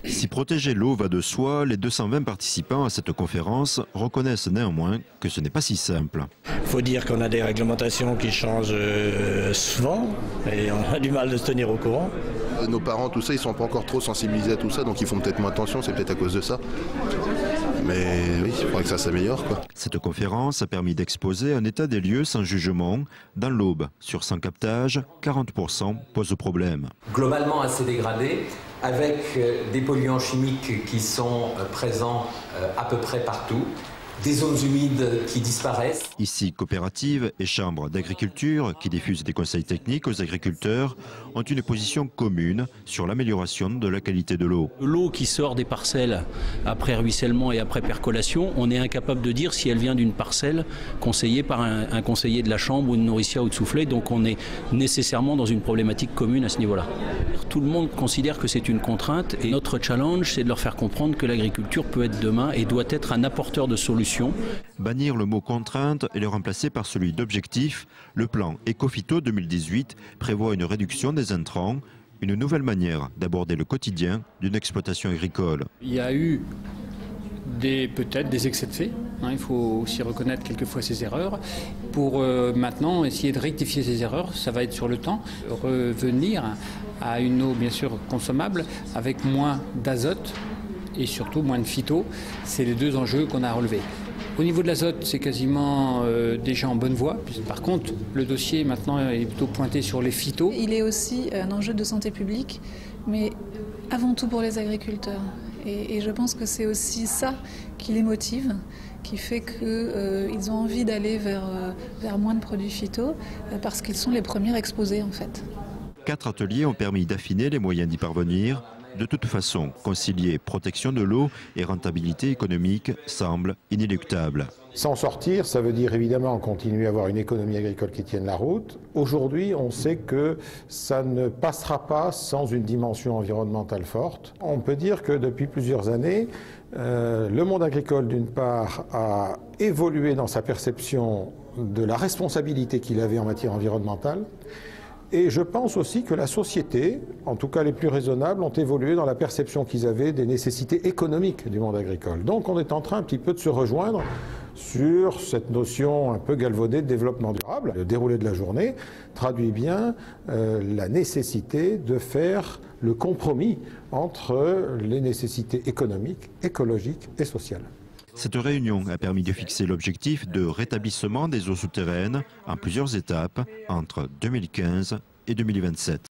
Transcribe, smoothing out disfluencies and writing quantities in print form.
Si protéger l'eau va de soi, les 220 participants à cette conférence reconnaissent néanmoins que ce n'est pas si simple. Il faut dire qu'on a des réglementations qui changent souvent et on a du mal de se tenir au courant. Nos parents, tout ça, ils sont pas encore trop sensibilisés à tout ça, donc ils font peut-être moins attention, c'est peut-être à cause de ça. Mais oui, il faudrait que ça s'améliore, quoi. Cette conférence a permis d'exposer un état des lieux sans jugement. Dans l'Aube, sur 100 captages, 40% posent problème. Globalement assez dégradé, avec des polluants chimiques qui sont présents à peu près partout, des zones humides qui disparaissent. Ici, coopératives et chambres d'agriculture qui diffusent des conseils techniques aux agriculteurs ont une position commune sur l'amélioration de la qualité de l'eau. L'eau qui sort des parcelles après ruissellement et après percolation, on est incapable de dire si elle vient d'une parcelle conseillée par un conseiller de la chambre ou une nourricière ou de soufflet, donc on est nécessairement dans une problématique commune à ce niveau-là. Tout le monde considère que c'est une contrainte et notre challenge, c'est de leur faire comprendre que l'agriculture peut être demain et doit être un apporteur de solutions. Bannir le mot contrainte et le remplacer par celui d'objectif, le plan Ecophyto 2018 prévoit une réduction des intrants, une nouvelle manière d'aborder le quotidien d'une exploitation agricole. Il y a eu peut-être des excès de fait, il faut aussi reconnaître quelquefois ses erreurs. Pour maintenant essayer de rectifier ces erreurs, ça va être sur le temps, revenir à une eau bien sûr consommable avec moins d'azote et surtout moins de phyto. C'est les deux enjeux qu'on a à relever. Au niveau de l'azote, c'est quasiment déjà en bonne voie. Par contre, le dossier maintenant est plutôt pointé sur les phytos. Il est aussi un enjeu de santé publique, mais avant tout pour les agriculteurs. Et je pense que c'est aussi ça qui les motive, qui fait qu'ils ont envie d'aller vers moins de produits phyto, parce qu'ils sont les premiers exposés en fait. 4 ateliers ont permis d'affiner les moyens d'y parvenir. De toute façon, concilier protection de l'eau et rentabilité économique semble inéluctable. S'en sortir, ça veut dire évidemment continuer à avoir une économie agricole qui tienne la route. Aujourd'hui, on sait que ça ne passera pas sans une dimension environnementale forte. On peut dire que depuis plusieurs années, le monde agricole, d'une part, a évolué dans sa perception de la responsabilité qu'il avait en matière environnementale. Et je pense aussi que la société, en tout cas les plus raisonnables, ont évolué dans la perception qu'ils avaient des nécessités économiques du monde agricole. Donc on est en train un petit peu de se rejoindre sur cette notion un peu galvaudée de développement durable. Le déroulé de la journée traduit bien la nécessité de faire le compromis entre les nécessités économiques, écologiques et sociales. Cette réunion a permis de fixer l'objectif de rétablissement des eaux souterraines en plusieurs étapes entre 2015 et 2027.